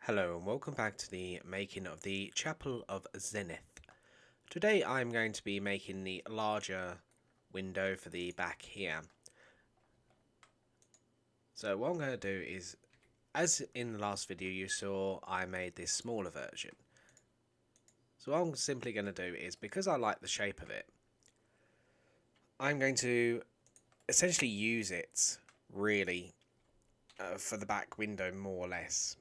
Hello and welcome back to the making of the Chapel of Zenith. Today I'm going to be making the larger window for the back here. So what I'm going to do is, as in the last video you saw, I made this smaller version. So what I'm simply going to do is, because I like the shape of it, I'm going to essentially use it really for the back window more or less.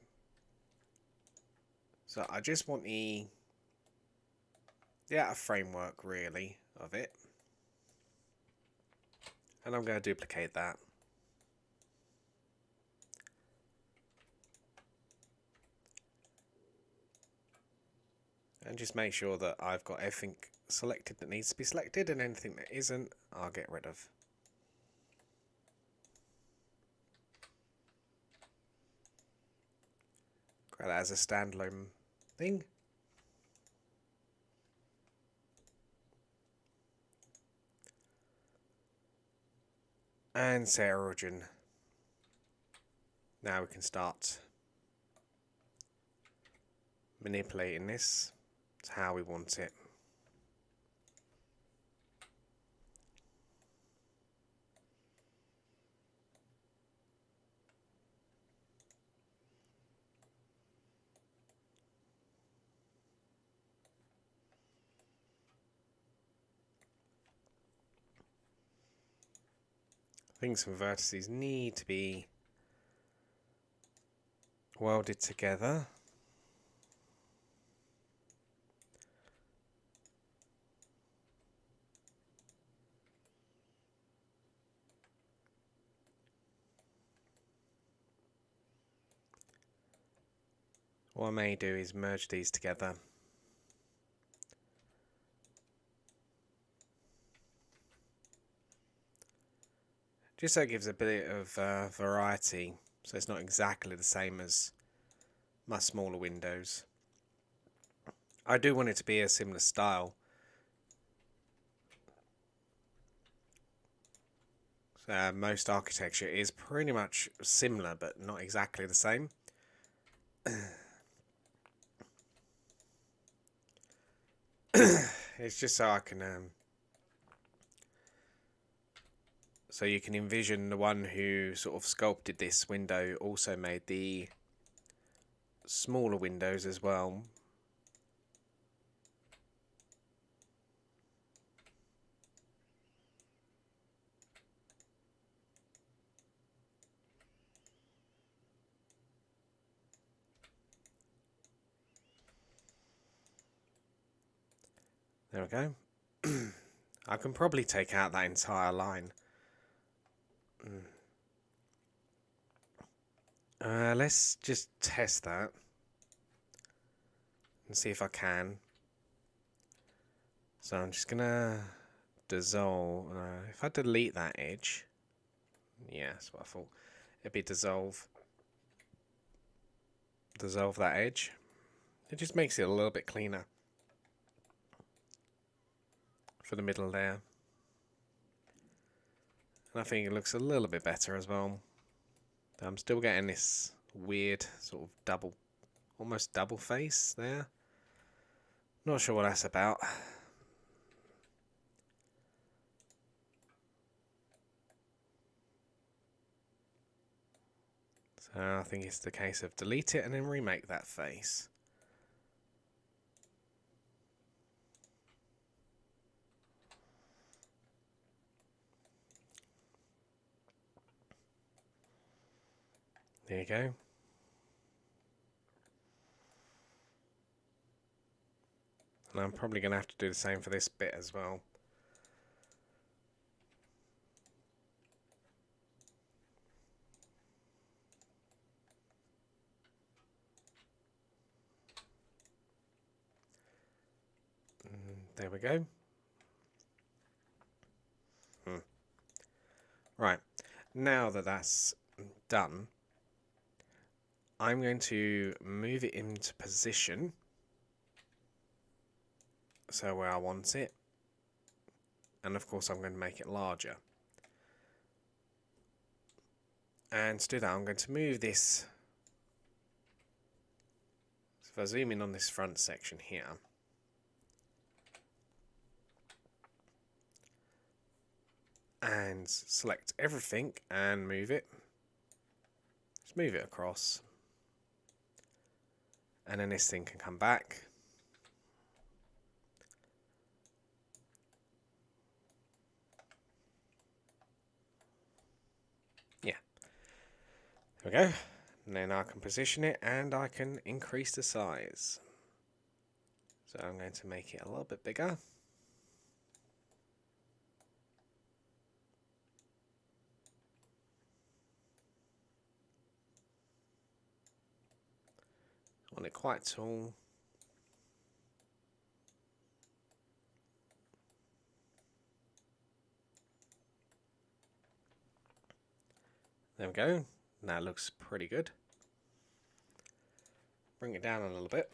So I just want the outer framework really of it, and I'm going to duplicate that. And just make sure that I've got everything selected that needs to be selected, and anything that isn't, I'll get rid of. Grab that as a standalone thing. And set origin. Now we can start manipulating this to how we want it. I think some vertices need to be welded together. What I may do is merge these together. Just so it gives a bit of variety, so it's not exactly the same as my smaller windows. I do want it to be a similar style. Most architecture is pretty much similar, but not exactly the same. It's just so I can, so you can envision the one who sort of sculpted this window also made the smaller windows as well. There we go. I can probably take out that entire line. Let's just test that and see if I can. So I'm just gonna dissolve. If I delete that edge, yeah, that's what I thought. It'd be dissolve that edge. It just makes it a little bit cleaner for the middle there. And I think it looks a little bit better as well. I'm still getting this weird sort of almost double face there. Not sure what that's about. So I think it's the case of delete it and then remake that face. There you go. And I'm probably going to have to do the same for this bit as well. There we go. Right, now that that's done, I'm going to move it into position, so where I want it, and of course I'm going to make it larger. And to do that, I'm going to move this if I zoom in on this front section here, and select everything and move it, just move it across, and then this thing can come back. Yeah, there we go. And then I can position it and I can increase the size. So I'm going to make it a little bit bigger. I want it quite tall. There we go. That looks pretty good. Bring it down a little bit.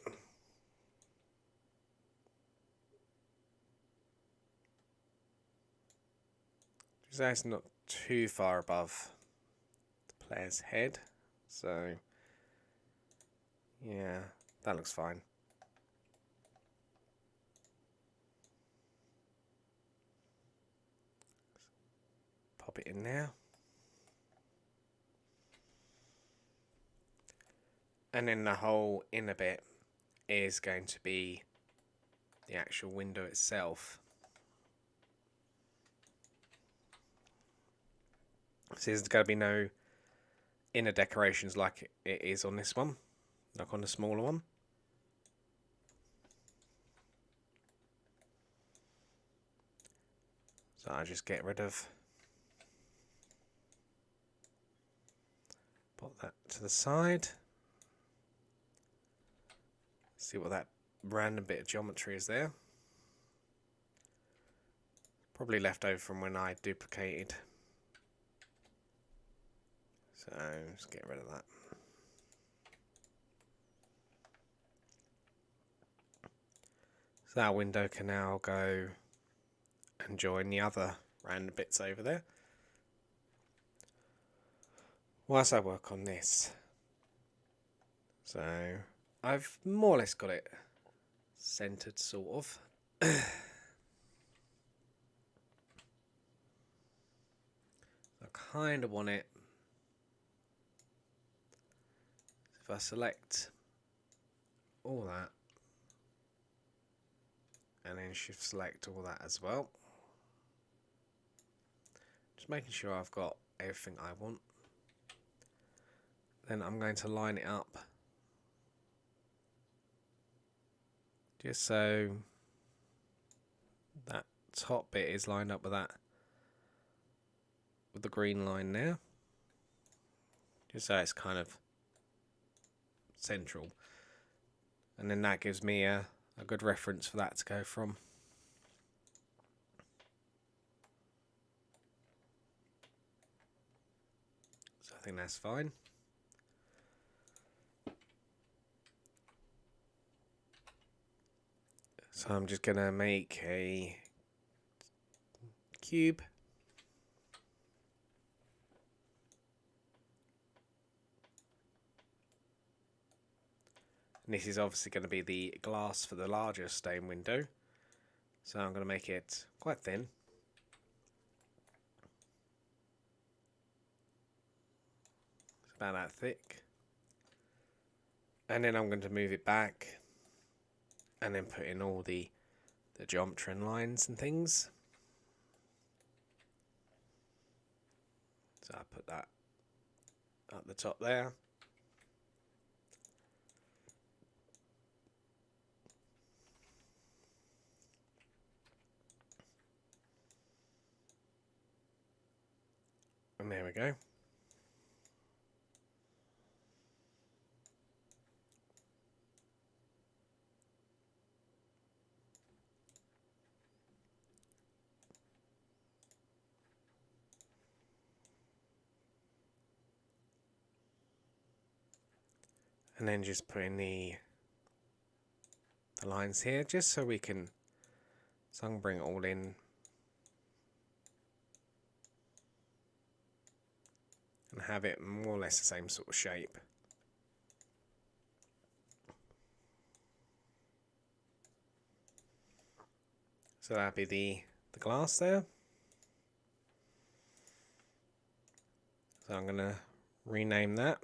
So it's not too far above the player's head. So yeah, that looks fine. Pop it in there. And then the whole inner bit is going to be the actual window itself. So there's going to be no inner decorations like it is on this one, like on the smaller one. So I just get rid of, put that to the side. See what that random bit of geometry is there. Probably left over from when I duplicated. So let's get rid of that. So that window can now go and join the other random bits over there. Whilst I work on this. So I've more or less got it centered, sort of. I kind of want it. If I select all that, and then shift select all that as well. Just making sure I've got everything I want. Then I'm going to line it up. Just so that top bit is lined up with that, with the green line there. Just so it's kind of central. And then that gives me a good reference for that to go from. So I think that's fine. So I'm just going to make a cube. And this is obviously going to be the glass for the larger stained window. So I'm going to make it quite thin. It's about that thick. And then I'm going to move it back. And then put in all the geometry and lines and things. So I put that at the top there. And there we go. And then just put in the lines here, just so we can, so I can bring it all in. And have it more or less the same sort of shape. So that'd be the glass there. So I'm going to rename that.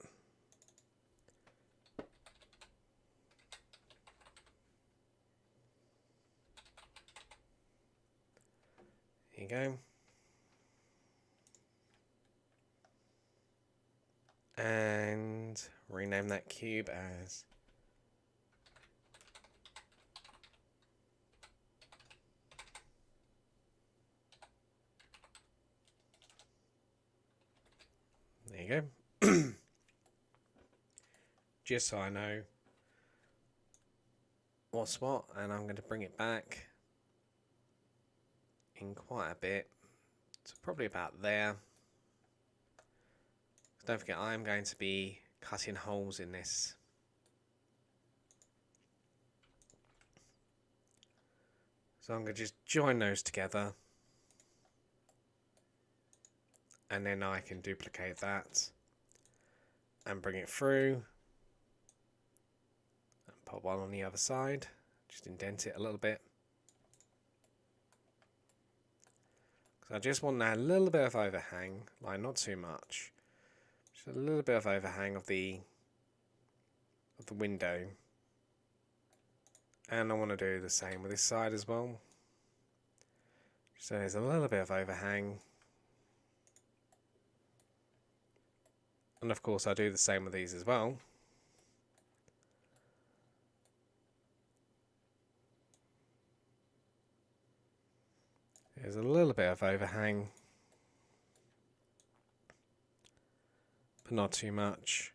There you go. And rename that cube as there you go. Just so I know what's what, and I'm going to bring it back in quite a bit. So probably about there. Don't forget, I'm going to be cutting holes in this. So I'm going to just join those together. And then I can duplicate that and bring it through. And put one on the other side. Just indent it a little bit. So I just want that little bit of overhang, like not too much. Just a little bit of overhang of the window. And I want to do the same with this side as well. So there's a little bit of overhang. And of course I do the same with these as well. There's a little bit of overhang, but not too much.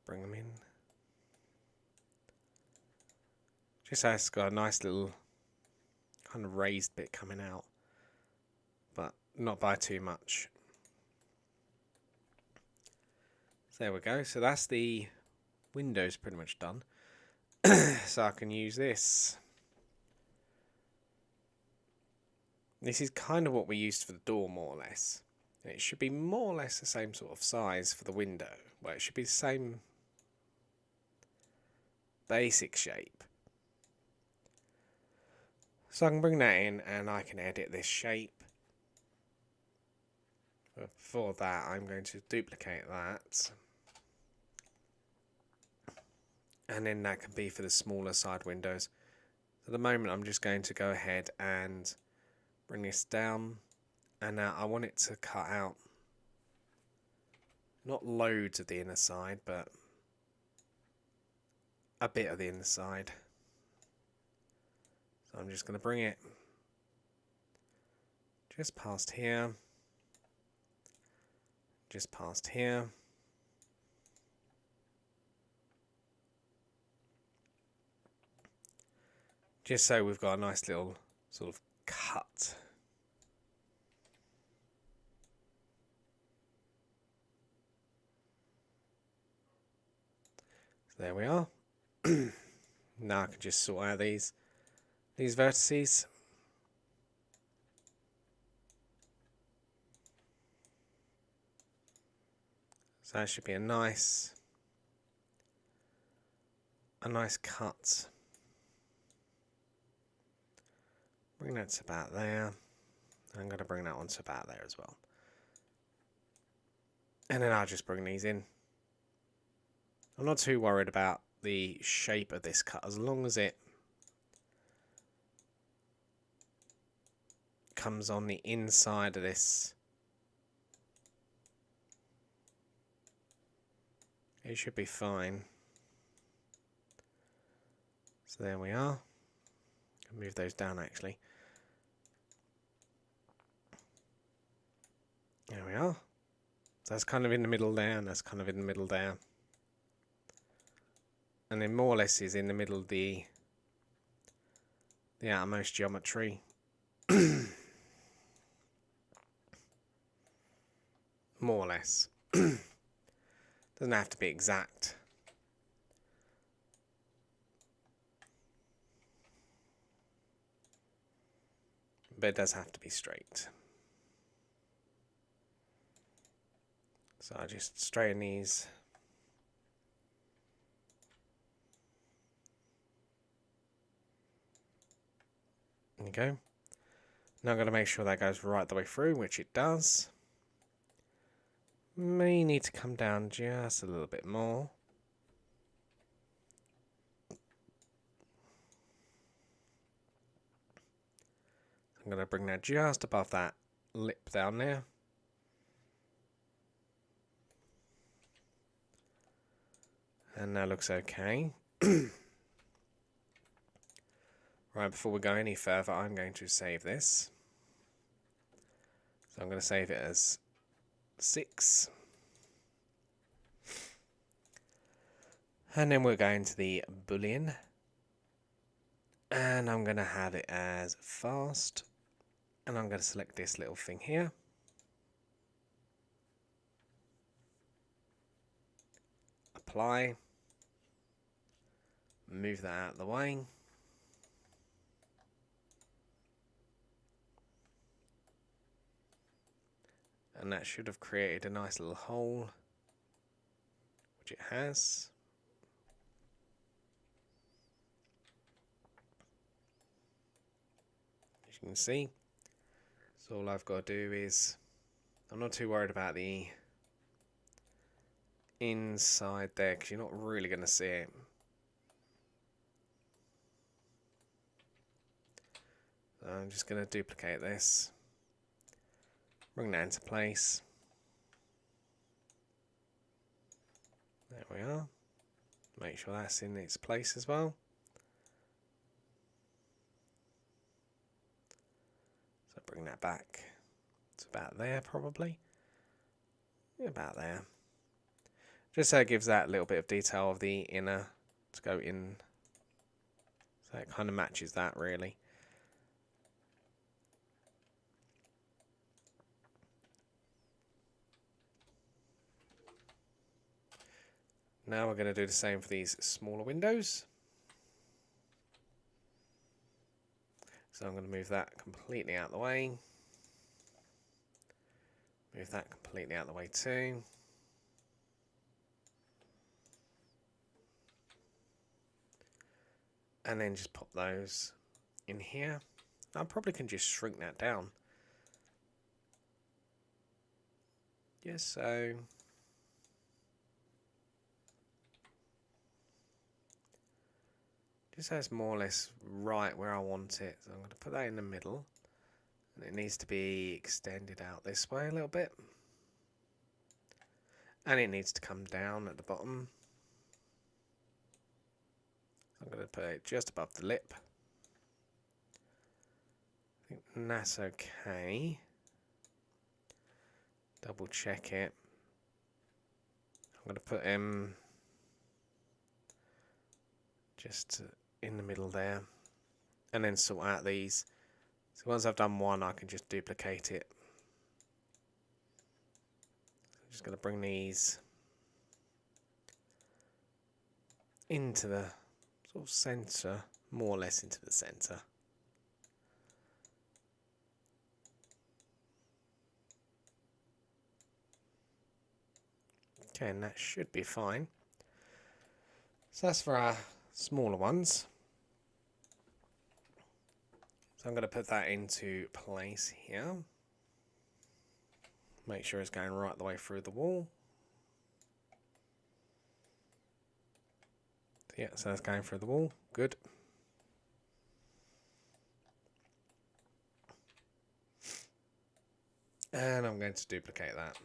Bring them in. Just so it's got a nice little kind of raised bit coming out, but not by too much. So there we go. So that's the windows pretty much done. So I can use this. This is kind of what we used for the door, more or less. And it should be more or less the same sort of size for the window. Well, it should be the same basic shape. So I can bring that in and I can edit this shape. But for that, I'm going to duplicate that. And then that can be for the smaller side windows. At the moment, I'm just going to go ahead and bring this down. And now I want it to cut out not loads of the inner side, but a bit of the inner side. So I'm just going to bring it just past here, just past here. Just so we've got a nice little sort of cut. So there we are. Now I can just sort out these vertices. So that should be a nice cut. Bring that to about there. I'm going to bring that one to about there as well. And then I'll just bring these in. I'm not too worried about the shape of this cut, as long as it comes on the inside of this. It should be fine. So there we are. I'll move those down actually. There we are. So that's kind of in the middle there, and that's kind of in the middle there. And then more or less is in the middle of the outermost geometry. More or less. Doesn't have to be exact. but it does have to be straight. So I just straighten these. There you go. Now I'm going to make sure that goes right the way through, which it does. May need to come down just a little bit more. I'm going to bring that just above that lip down there. And that looks okay. Right, before we go any further, I'm going to save this. So I'm going to save it as 6. And then we're going to the Boolean. And I'm going to have it as fast. And I'm going to select this little thing here. Apply. Move that out of the way. And that should have created a nice little hole, which it has. As you can see. So all I've got to do is, I'm not too worried about the inside there because you're not really going to see it. So I'm just going to duplicate this, bring that into place. There we are. Make sure that's in its place as well. So bring that back. It's about there probably. Yeah, about there. Just so it gives that little bit of detail of the inner to go in. So it kind of matches that really. Now we're going to do the same for these smaller windows. So I'm going to move that completely out of the way. Move that completely out of the way too. And then just pop those in here. I probably can just shrink that down. Yes, so just so it's more or less right where I want it. So I'm going to put that in the middle. And it needs to be extended out this way a little bit. And it needs to come down at the bottom. I'm going to put it just above the lip. I think that's okay. Double check it. I'm going to put him just in the middle there. And then sort out these. So once I've done one, I can just duplicate it. I'm just going to bring these into the sort of center, more or less into the center. Okay, and that should be fine. So that's for our smaller ones. So I'm going to put that into place here. Make sure it's going right the way through the wall. Yeah, so that's going through the wall. Good. And I'm going to duplicate that.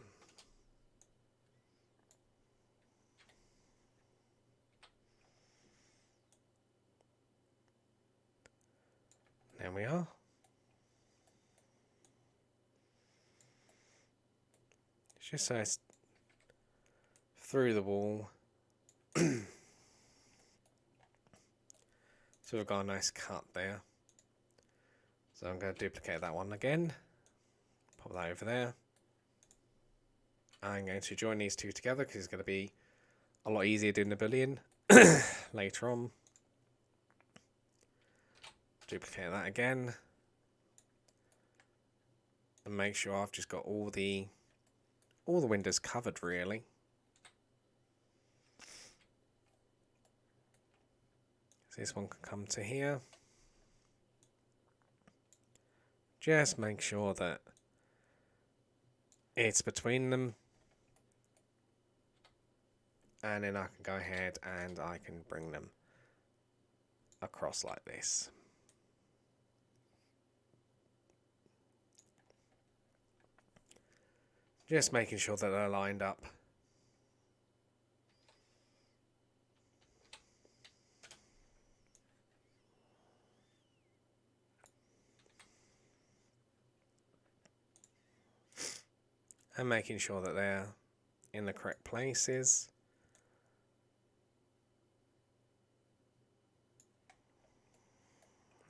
There we are. It's just so it's through the wall. So we've got a nice cut there. So I'm going to duplicate that one again. Pop that over there. I'm going to join these two together because it's going to be a lot easier doing the Boolean later on. Duplicate that again. and make sure I've just got all the windows covered really. So this one can come to here. Just make sure that it's between them, and then I can go ahead and I can bring them across like this. Just making sure that they're lined up. And making sure that they're in the correct places.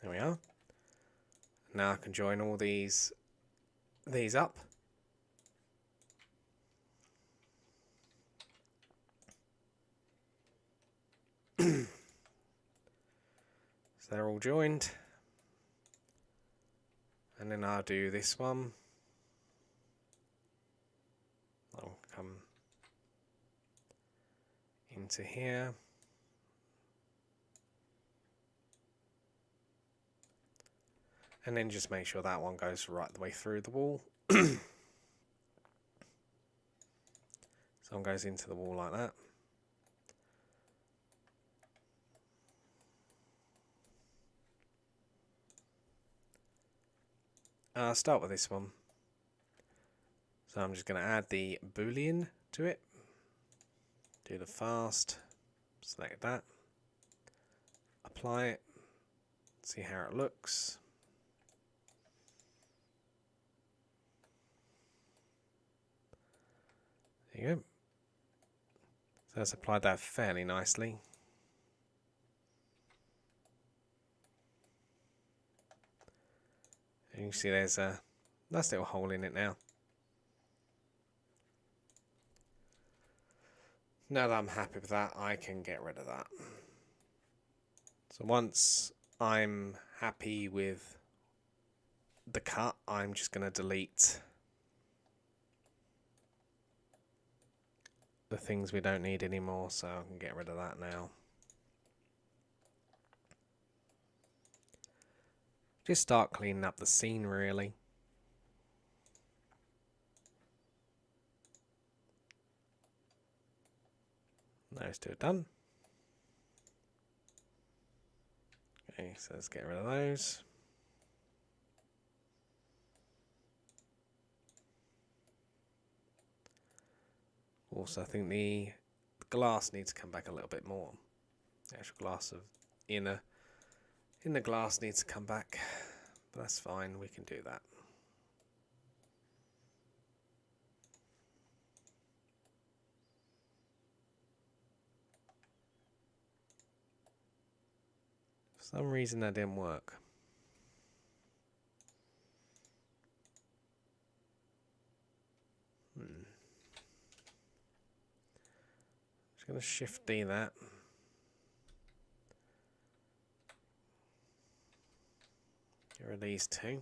There we are. Now I can join all these up. So they're all joined. And then I'll do this one. I'll come into here. And then just make sure that one goes right the way through the wall. So one goes into the wall like that. I'll start with this one. So I'm just going to add the Boolean to it. Do the fast. Select that. Apply it. See how it looks. There you go. So that's applied that fairly nicely. And you can see there's a nice little hole in it now. Now that I'm happy with that, I can get rid of that. So once I'm happy with the cut, I'm just going to delete the things we don't need anymore, so I can get rid of that now. Just start cleaning up the scene really. Those two are done. Okay, so let's get rid of those. Also, I think the glass needs to come back a little bit more. The actual glass of in the glass needs to come back, but that's fine. We can do that. For some reason that didn't work. Just going to Shift D that. Get rid of these two.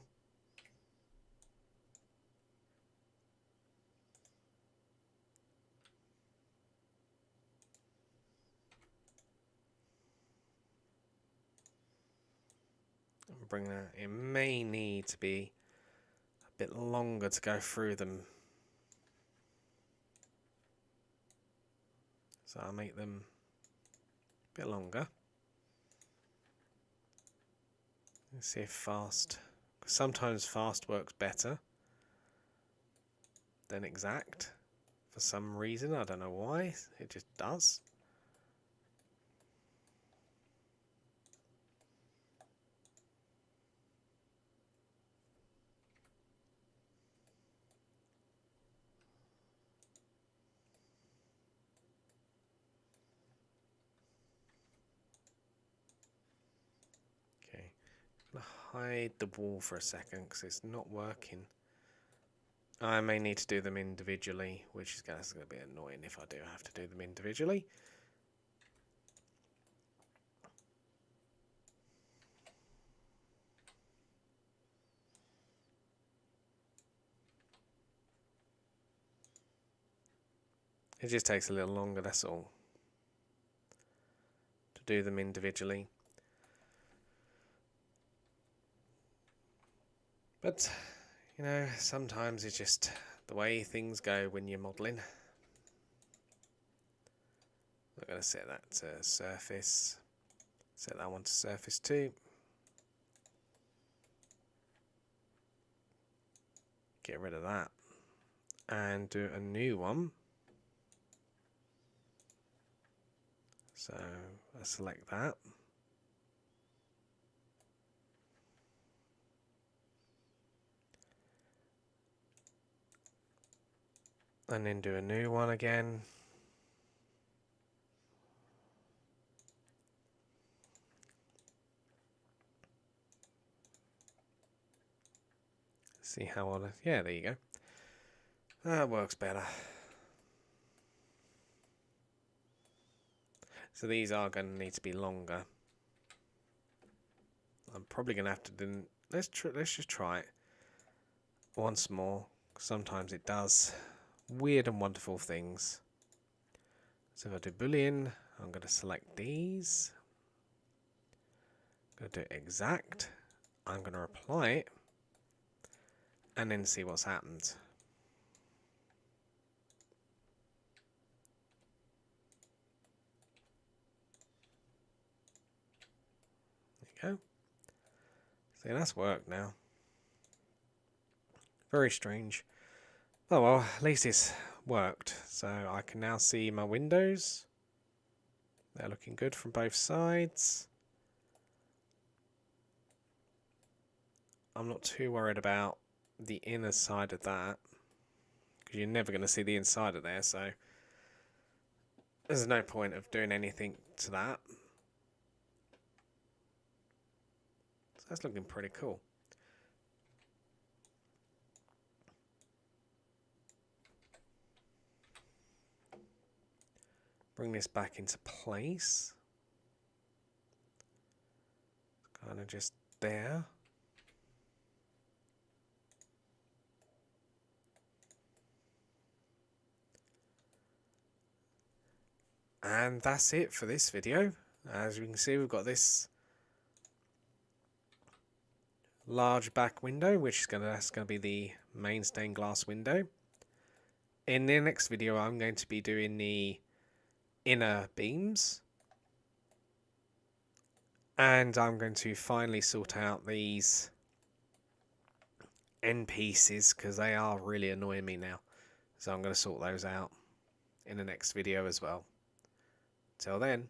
And bring that. It may need to be a bit longer to go through them. So I'll make them a bit longer. Let's see if fast. Sometimes fast works better than exact. For some reason, I don't know why. It just does. Okay, I'm gonna hide the wall for a second because it's not working. I may need to do them individually, which is going to be annoying if I do have to do them individually. It just takes a little longer, that's all, to do them individually. But, you know, sometimes it's just the way things go when you're modelling. I'm going to set that to surface. Set that one to surface 2. Get rid of that. And do a new one. So I select that. And then do a new one again. See how on it. Yeah, there you go. That works better. So these are going to need to be longer. I'm probably going to have to do. Let's just try it once more. Sometimes it does weird and wonderful things. So if I do Boolean, I'm going to select these. I'm going to do exact. I'm going to apply it. And then see what's happened. There you go. See, that's worked now. Very strange. Oh well, at least it's worked. So I can now see my windows. They're looking good from both sides. I'm not too worried about the inner side of that, because you're never going to see the inside of there, so there's no point of doing anything to that. So that's looking pretty cool. Bring this back into place. Kind of just there. And that's it for this video. As you can see, we've got this large back window, which is that's going to be the main stained glass window. In the next video, I'm going to be doing the inner beams. And I'm going to finally sort out these end pieces, because they are really annoying me now. So I'm going to sort those out in the next video as well. Till then.